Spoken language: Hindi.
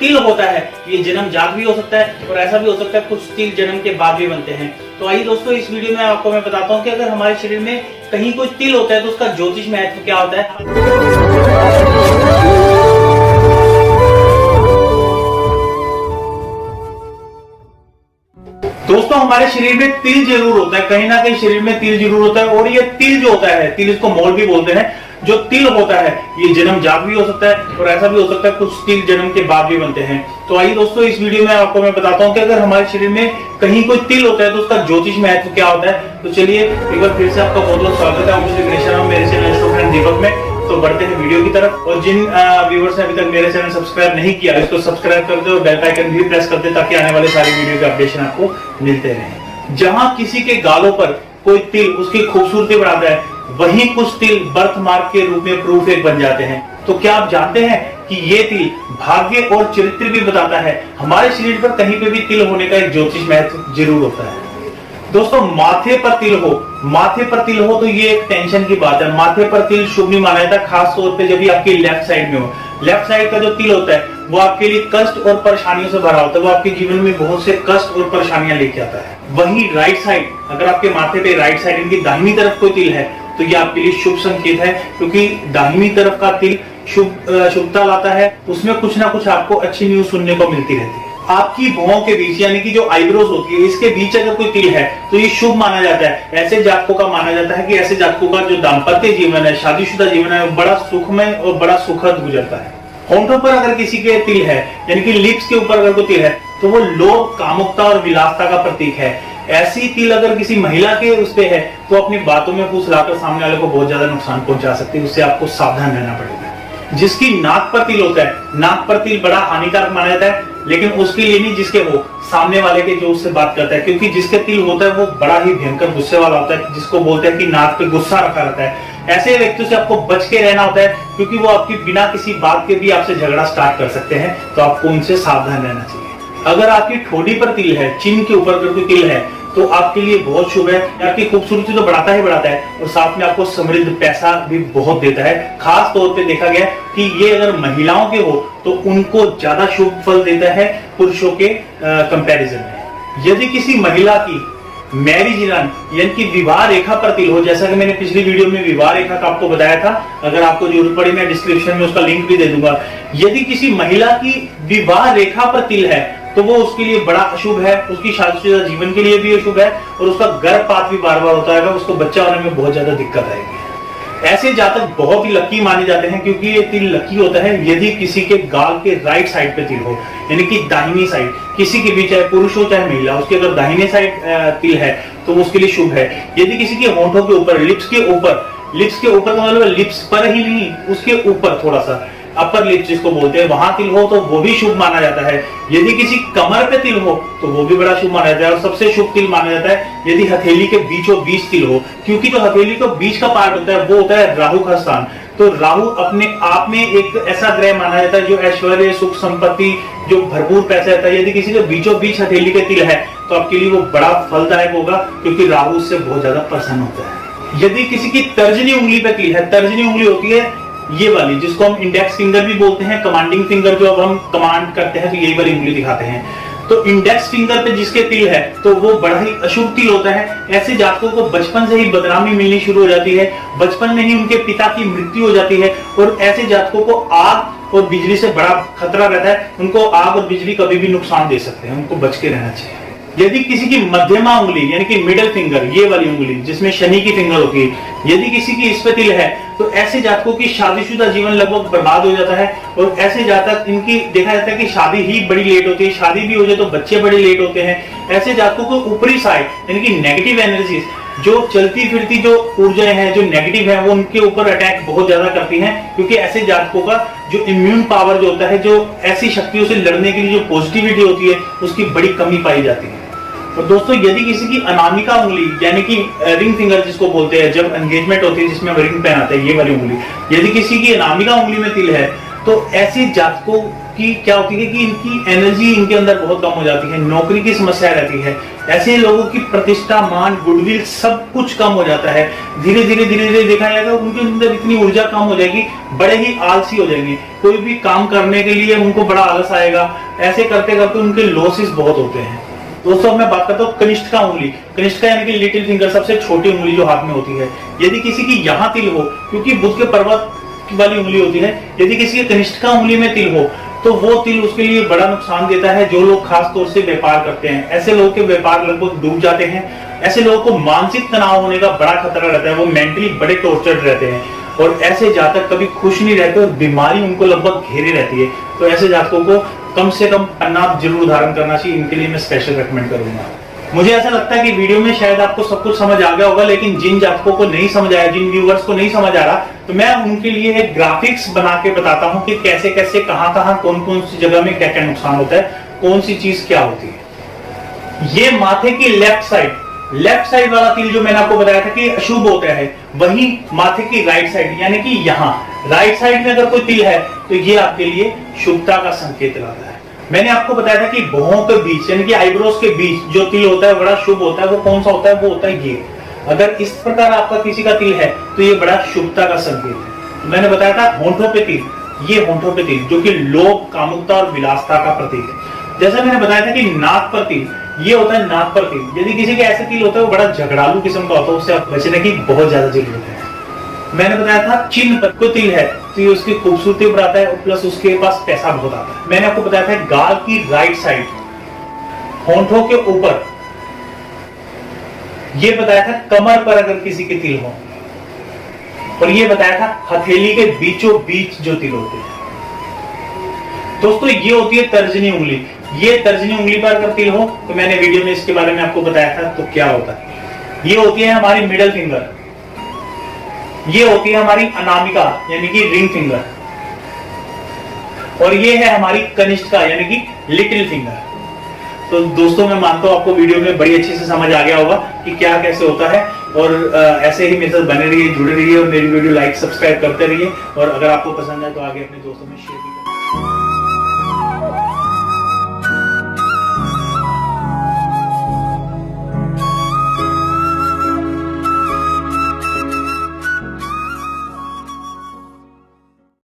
तिल होता है ये जन्म जात भी हो सकता है और ऐसा भी हो सकता है कुछ तिल जन्म के बाद भी बनते हैं। तो आइए दोस्तों, इस वीडियो में आपको मैं बताता हूँ कि अगर हमारे शरीर में कहीं कोई तिल होता है तो उसका ज्योतिष महत्व क्या होता है। दोस्तों, हमारे शरीर में तिल जरूर होता है, कहीं ना कहीं शरीर में तिल जरूर होता है। और ये तिल जो होता है, तिल इसको मोल भी बोलते हैं, जो तिल होता है ये जन्म जात भी हो सकता है और ऐसा भी हो सकता है कुछ तिल जन्म के बाद भी बनते हैं। तो आइए दोस्तों, इस वीडियो में आपको मैं बताता हूँ कि अगर हमारे शरीर में कहीं कोई तिल होता है तो उसका ज्योतिष महत्व क्या होता है। तो चलिए एक बार फिर से आपका बहुत बहुत स्वागत है मुझे गणेश मेरे चैनल दीपक में। तो बढ़ते हैं वीडियो की तरफ, और जिन व्यूअर्स ने अभी तक मेरे चैनल सब्सक्राइब नहीं किया इसको सब्सक्राइब कर दे और बेल आइकन भी प्रेस कर दे ताकि आने वाले सारी वीडियो के अपडेशन आपको मिलते रहे। जहां किसी के गालों पर कोई तिल उसकी खूबसूरती बढ़ाता है, वहीं कुछ तिल बर्थ मार्क के रूप में प्रूफ एक बन जाते हैं। तो क्या आप जानते हैं कि ये तिल भाग्य और चरित्र भी बताता है। हमारे शरीर पर कहीं पे भी तिल होने का एक ज्योतिष महत्व जरूर होता है। दोस्तों, माथे पर तिल हो तो ये एक टेंशन की बात है। माथे पर तिल शुभ नहीं माना जाता, खास तौर पे जब भी आपकी लेफ्ट साइड में हो। लेफ्ट साइड का जो तिल होता है वो आपके लिए कष्ट और परेशानियों से भरा होता है, वो आपके जीवन में बहुत से कष्ट और परेशानियां लेके आता है। वहीं राइट साइड, अगर आपके माथे पे राइट साइड इनकी दाहिनी तरफ कोई तिल है तो ये आपके लिए शुभ संकेत है, क्योंकि दाहिनी तरफ का तिल शुभता लाता है। उसमें कुछ ना कुछ आपको अच्छी न्यूज सुनने को मिलती रहती है। आपकी भौं के बीच यानी कि जो आईब्रोज होती है इसके बीच अगर कोई तिल है तो ये शुभ माना जाता है। ऐसे जातकों का माना जाता है कि ऐसे जातकों का जो दाम्पत्य जीवन है, शादीशुदा जीवन है, बड़ा सुखमय और बड़ा सुखद गुजरता है। होंठों पर अगर किसी के तिल है यानी कि लिप्स के ऊपर अगर कोई तिल है तो वो लोभ, कामुकता और विलासता का प्रतीक है। ऐसी तिल अगर किसी महिला के उस पे है तो अपनी बातों में फुसलाकर सामने वाले को बहुत ज्यादा नुकसान पहुंचा सकती है, उससे आपको सावधान रहना पड़ेगा। जिसकी नाक पर तिल होता है, नाक पर तिल बड़ा हानिकारक माना जाता है, लेकिन उसके लिए नहीं जिसके हो सामने वाले के जो उससे बात करता है, क्योंकि जिसके तिल होता है वो बड़ा ही भयंकर गुस्से वाला होता है, जिसको बोलते हैं कि नाक पे गुस्सा रखा रहता है। ऐसे व्यक्तियों से आपको बच के रहना होता है, क्योंकि वो आपकी बिना किसी बात के भी आपसे झगड़ा स्टार्ट कर सकते हैं। तो आपको उनसे सावधान रहना चाहिए। अगर आपकी ठोड़ी पर तिल है, चिन्ह के ऊपर अगर कोई तिल है तो आपके लिए बहुत शुभ है। आपकी खूबसूरती तो बढ़ाता ही बढ़ाता है और साथ में आपको समृद्ध पैसा भी बहुत देता है। खास तौर पे देखा गया कि ये अगर महिलाओं के हो तो उनको ज्यादा शुभ फल देता है पुरुषों के कंपैरिजन में। यदि किसी महिला की मैरिज रन यानी कि विवाह रेखा पर तिल हो, जैसा कि मैंने पिछली वीडियो में विवाह रेखा का आपको बताया था, अगर आपको जरूरत पड़ी मैं डिस्क्रिप्शन में उसका लिंक भी दे दूंगा। यदि किसी महिला की विवाह रेखा पर तिल है तो वो उसके लिए बड़ा अशुभ है, उसकी शादीशुदा जीवन के लिए भी अशुभ है और उसका गर्भपात भी बार बार होता है, उसको बच्चा होने में बहुत ज्यादा दिक्कत आएगी। ऐसे जातक बहुत ही लकी माने जाते हैं क्योंकि ये तिल लकी होता है यदि किसी के गाल के राइट साइड पे तिल हो, यानी कि दाहिनी साइड किसी के भी, चाहे पुरुष हो चाहे महिला, उसके अगर दाहिने साइड तिल है तो उसके लिए शुभ है। यदि किसी के होंठों के ऊपर, लिप्स के ऊपर का मतलब लिप्स पर ही नहीं, उसके ऊपर थोड़ा सा अपर लिप जिसको बोलते हैं वहां तिल हो तो वो भी शुभ माना जाता है। यदि किसी कमर पे तिल हो तो वो भी बड़ा शुभ माना जाता है। और सबसे शुभ तिल माना जाता है यदि हथेली के बीचों बीच तिल हो, क्योंकि जो हथेली के बीच का पार्ट होता है वो होता है राहु का स्थान। तो राहु अपने आप में एक ऐसा ग्रह माना जाता है जो ऐश्वर्य, सुख, संपत्ति, जो भरपूर पैसा रहता है। यदि किसी के बीचों बीच हथेली के तिल है तो आपके लिए वो बड़ा फलदायक होगा, क्योंकि राहु उससे बहुत ज्यादा प्रसन्न होता है। यदि किसी की तर्जनी उंगली पे तिल है, तर्जनी उंगली होती है ये वाली जिसको हम इंडेक्स फिंगर भी बोलते हैं, कमांडिंग फिंगर, जो अब हम कमांड करते हैं तो यही वाली उंगली दिखाते हैं। तो इंडेक्स फिंगर पे जिसके तिल है तो वो बड़ा ही अशुभ तिल होता है। ऐसे जातकों को बचपन से ही बदनामी मिलनी शुरू हो जाती है, बचपन में ही उनके पिता की मृत्यु हो जाती है और ऐसे जातकों को आग और बिजली से बड़ा खतरा रहता है। उनको आग और बिजली कभी भी नुकसान दे सकते हैं, उनको बच के रहना चाहिए। यदि किसी की मध्यमा उंगली यानी कि मिडिल फिंगर, ये वाली उंगली जिसमें शनि की फिंगर होती है, यदि किसी की इस पे तिल है तो ऐसे जातकों की शादीशुदा जीवन लगभग बर्बाद हो जाता है। और ऐसे जातक, इनकी देखा जाता है कि शादी ही बड़ी लेट होती है, शादी भी हो जाए तो बच्चे बड़े लेट होते हैं। ऐसे जातकों को ऊपरी साइड यानी कि नेगेटिव एनर्जीज, जो चलती फिरती जो ऊर्जाएं हैं जो नेगेटिव है, वो उनके ऊपर अटैक बहुत ज्यादा करती हैं, क्योंकि ऐसे जातकों का जो इम्यून पावर जो होता है, जो ऐसी शक्तियों से लड़ने के लिए जो पॉजिटिविटी होती है, उसकी बड़ी कमी पाई जाती है। और दोस्तों, यदि किसी की अनामिका उंगली यानी कि रिंग फिंगर जिसको बोलते हैं, जब एंगेजमेंट होती है जिसमें रिंग पहनाते हैं, ये वाली उंगली, यदि किसी की अनामिका उंगली में तिल है तो ऐसी जातकों की क्या होती है कि इनकी एनर्जी इनके अंदर बहुत कम हो जाती है, नौकरी की समस्या रहती है, ऐसे लोगों की प्रतिष्ठा, मान, गुडविल सब कुछ कम हो जाता है। धीरे धीरे देखा जाएगा उनके अंदर इतनी ऊर्जा कम हो जाएगी, बड़े ही आलसी हो जाएंगे, कोई भी काम करने के लिए उनको बड़ा आलस आएगा। ऐसे करते करते उनके लॉसेस बहुत होते हैं। दोस्तों मैं बात करता हूँ कनिष्ठा उंगली। कनिष्ठा यानी कि लिटिल फिंगर, सबसे छोटी उंगली जो हाथ में होती है। यदि किसी की यहाँ तिल हो, क्योंकि बुध के पर्वत वाली उंगली होती है, यदि किसी की कनिष्ठा उंगली में तिल हो तो वो तिल उसके लिए बड़ा नुकसान देता है। जो लोग खास तौर से व्यापार करते हैं, ऐसे लोगों के व्यापार लगभग डूब जाते हैं। ऐसे लोगों को मानसिक तनाव होने का बड़ा खतरा रहता है, वो मेंटली बड़े टॉर्चर्ड रहते हैं और ऐसे जातक कभी खुश नहीं रहते और बीमारी उनको लगभग घेरे रहती है। तो ऐसे जातकों को कम से कम अन्नाद जरूर धारण करना चाहिए। इनके लिए मैं स्पेशल रेकमेंड करूंगा। मुझे ऐसा लगता है कि वीडियो में शायद आपको सब कुछ समझ आ गया होगा, लेकिन जिन जातकों को नहीं समझ आया, जिन व्यूअर्स को नहीं समझ आ रहा, तो मैं उनके लिए एक ग्राफिक्स बना के बताता हूं कि कैसे कैसे, कहां कहां, कौन कौन सी जगह में क्या क्या नुकसान होता है, कौन सी चीज क्या होती है। ये माथे की लेफ्ट साइड वाला तिल जो मैंने आपको बताया था कि अशुभ होता है, वही माथे की राइट साइड यानी कि यहाँ राइट साइड में अगर कोई तिल है तो ये आपके लिए शुभता का संकेत लाता है। मैंने आपको बताया था कि भौहों के बीच यानी कि आईब्रोज के बीच जो तिल होता है बड़ा शुभ होता है। वो कौन सा होता है? वो होता है ये। अगर इस प्रकार आपका किसी का तिल है तो ये बड़ा शुभता का संकेत है। मैंने बताया था होंठों पे तिल, ये होंठों पे तिल जो कि लोभ, कामुकता और विलासता का प्रतीक है। जैसा मैंने बताया था कि नाक पर तिल, ये होता है नाक पर तिल। यदि किसी के ऐसे तिल होता है वो बड़ा झगड़ालू किस्म का होता है, उससे बचने की बहुत ज्यादा जरूरत है। मैंने बताया था चिन्ह पर कोई तिल है तो ये उसकी खूबसूरती बढ़ाता है, प्लस उसके पास पैसा बहुत आता है। मैंने आपको बताया था गाल की राइट साइड, होंठों के ऊपर, ये बताया था कमर पर अगर किसी के तिल हो, और ये बताया था हथेली के बीचों बीच जो तिल होते हैं। दोस्तों ये होती है तर्जनी उंगली। ये तर्जनी उंगली पर अगर तिल हो तो मैंने वीडियो में इसके बारे में आपको बताया था तो क्या होता है। ये होती है हमारी मिडल फिंगर, ये होती है हमारी अनामिका यानी कि रिंग फिंगर, और ये है हमारी कनिष्ठा यानी कि लिटिल फिंगर। तो दोस्तों मैं मानता हूं आपको वीडियो में बड़ी अच्छे से समझ आ गया होगा कि क्या कैसे होता है, और ऐसे ही मेरे साथ बने रहिए, जुड़े रहिए और मेरी वीडियो लाइक सब्सक्राइब करते रहिए। और अगर आपको पसंद है तो आगे अपने दोस्तों में शेयर भी करें।